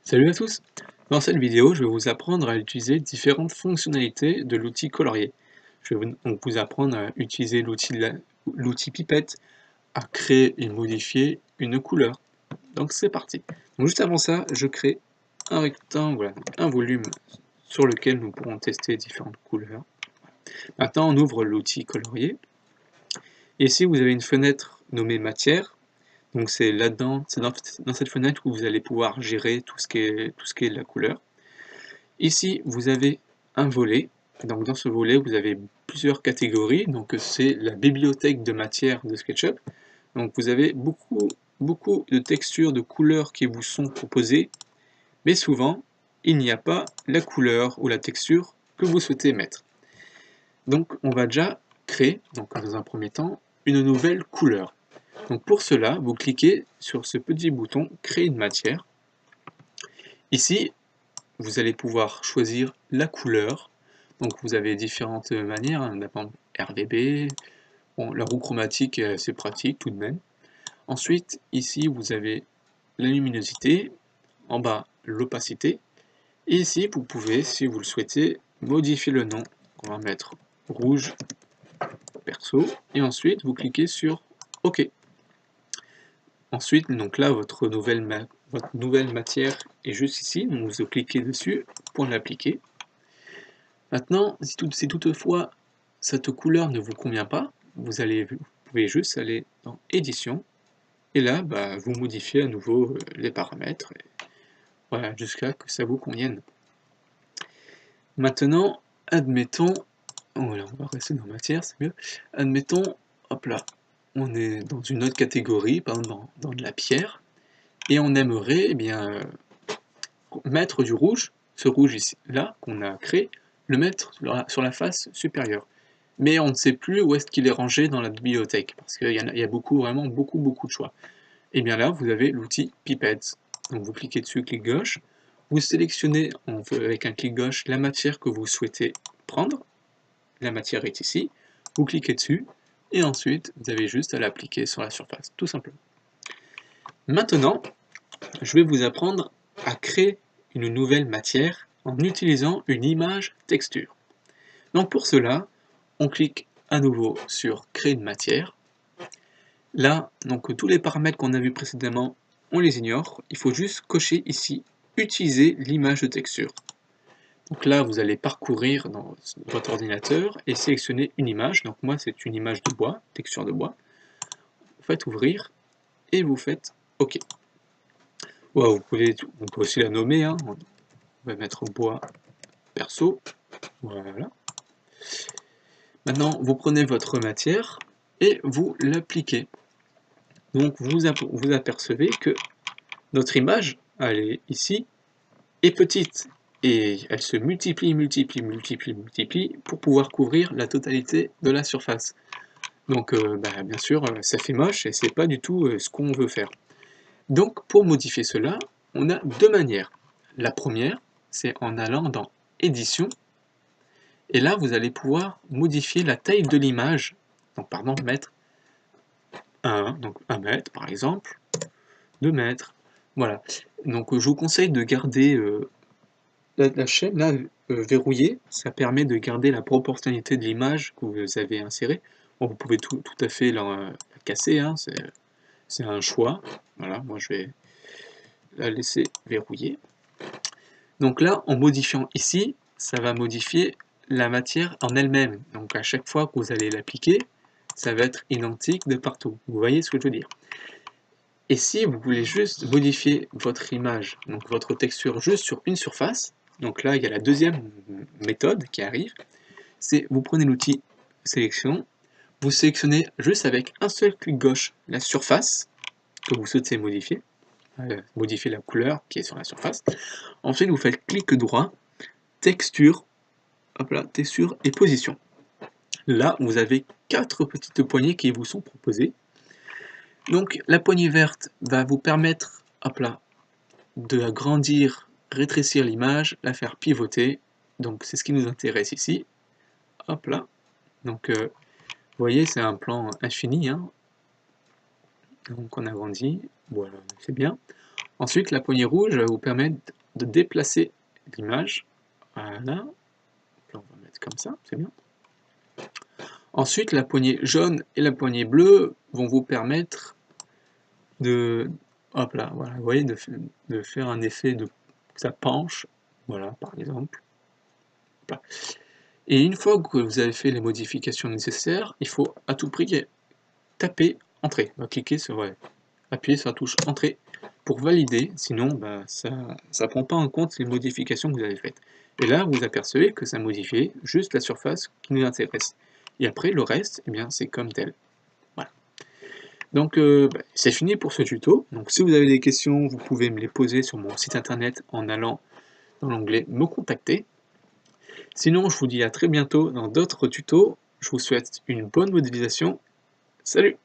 Salut à tous! Dans cette vidéo, je vais vous apprendre à utiliser différentes fonctionnalités de l'outil colorier. Je vais donc vous apprendre à utiliser l'outil pipette, à créer et modifier une couleur. Donc c'est parti! Donc juste avant ça, je crée un rectangle, un volume sur lequel nous pourrons tester différentes couleurs. Maintenant, on ouvre l'outil colorier. Ici, vous avez une fenêtre nommée matière. Donc c'est là-dedans, c'est dans cette fenêtre où vous allez pouvoir gérer tout ce qui est de la couleur. Ici, vous avez un volet. Donc dans ce volet, vous avez plusieurs catégories. Donc c'est la bibliothèque de matière de SketchUp. Donc vous avez beaucoup de textures, de couleurs qui vous sont proposées, mais souvent, il n'y a pas la couleur ou la texture que vous souhaitez mettre. Donc on va déjà créer, donc dans un premier temps, une nouvelle couleur. Donc pour cela, vous cliquez sur ce petit bouton « Créer une matière ». Ici, vous allez pouvoir choisir la couleur. Donc vous avez différentes manières, hein, RGB, bon, la roue chromatique c'est pratique tout de même. Ensuite, ici vous avez la luminosité, en bas l'opacité. Et ici, vous pouvez, si vous le souhaitez, modifier le nom. On va mettre rouge perso. Et ensuite, vous cliquez sur OK. Ensuite, donc là, votre nouvelle matière est juste ici, donc vous cliquez dessus pour l'appliquer. Maintenant, si toutefois cette couleur ne vous convient pas, vous pouvez juste aller dans Édition, et là, vous modifiez à nouveau les paramètres, et voilà, jusqu'à que ça vous convienne. Maintenant, admettons, voilà, on va rester dans matière, c'est mieux. Admettons, hop là, on est dans une autre catégorie, par exemple dans de la pierre, et on aimerait mettre du rouge, ce rouge ici, là, qu'on a créé, le mettre sur la face supérieure. Mais on ne sait plus où est-ce qu'il est rangé dans la bibliothèque, parce qu'il y a vraiment beaucoup de choix. Et bien là, vous avez l'outil Pipette. Donc vous cliquez dessus, clic gauche, vous sélectionnez avec un clic gauche la matière que vous souhaitez prendre, la matière est ici, vous cliquez dessus, et ensuite vous avez juste à l'appliquer sur la surface, tout simplement. Maintenant, je vais vous apprendre à créer une nouvelle matière en utilisant une image texture. Donc pour cela, on clique à nouveau sur Créer une matière. Là, donc tous les paramètres qu'on a vus précédemment, on les ignore. Il faut juste cocher ici Utiliser l'image de texture. Donc là, vous allez parcourir dans votre ordinateur et sélectionner une image. Donc moi, c'est une image de bois, texture de bois. Vous faites ouvrir et vous faites OK. Wow, vous pouvez aussi la nommer, hein. On va mettre bois perso. Voilà. Maintenant, vous prenez votre matière et vous l'appliquez. Donc vous apercevez que notre image, elle est ici, est petite. Et elle se multiplie pour pouvoir couvrir la totalité de la surface. Donc bien sûr, ça fait moche et c'est pas du tout ce qu'on veut faire. Donc pour modifier cela, on a deux manières. La première, c'est en allant dans Édition, et là vous allez pouvoir modifier la taille de l'image. Donc par exemple mettre 1 mètre par exemple, 2 mètres, voilà. Donc je vous conseille de garder la chaîne là verrouillée, ça permet de garder la proportionnalité de l'image que vous avez insérée. Bon, vous pouvez tout à fait la casser, hein, c'est un choix. Voilà, moi je vais la laisser verrouillée. Donc là, en modifiant ici, ça va modifier la matière en elle-même. Donc à chaque fois que vous allez l'appliquer, ça va être identique de partout. Vous voyez ce que je veux dire? Et si vous voulez juste modifier votre image, donc votre texture juste sur une surface, donc là il y a la deuxième méthode qui arrive, c'est vous prenez l'outil sélection, vous sélectionnez juste avec un seul clic gauche la surface que vous souhaitez modifier, modifier la couleur qui est sur la surface. Ensuite vous faites clic droit, texture, hop là, texture et position. Là vous avez 4 petites poignées qui vous sont proposées. Donc la poignée verte va vous permettre, hop là, de agrandir, rétrécir l'image, la faire pivoter. Donc c'est ce qui nous intéresse ici. Hop là. Donc vous voyez, c'est un plan infini, hein. Donc on agrandit, voilà, c'est bien. Ensuite, la poignée rouge va vous permettre de déplacer l'image. Voilà. Là, on va mettre comme ça, c'est bien. Ensuite, la poignée jaune et la poignée bleue vont vous permettre de, hop là, voilà, vous voyez, de faire un effet que ça penche, voilà, par exemple. Voilà. Et une fois que vous avez fait les modifications nécessaires, il faut à tout prix taper Entrée. On va cliquer sur, appuyer sur la touche Entrée pour valider, sinon bah, ça ne prend pas en compte les modifications que vous avez faites. Et là, vous apercevez que ça modifie juste la surface qui nous intéresse. Et après, le reste, eh bien, c'est comme tel. Voilà. Donc, c'est fini pour ce tuto. Donc, si vous avez des questions, vous pouvez me les poser sur mon site internet en allant dans l'onglet Me contacter. Sinon, je vous dis à très bientôt dans d'autres tutos. Je vous souhaite une bonne modélisation. Salut!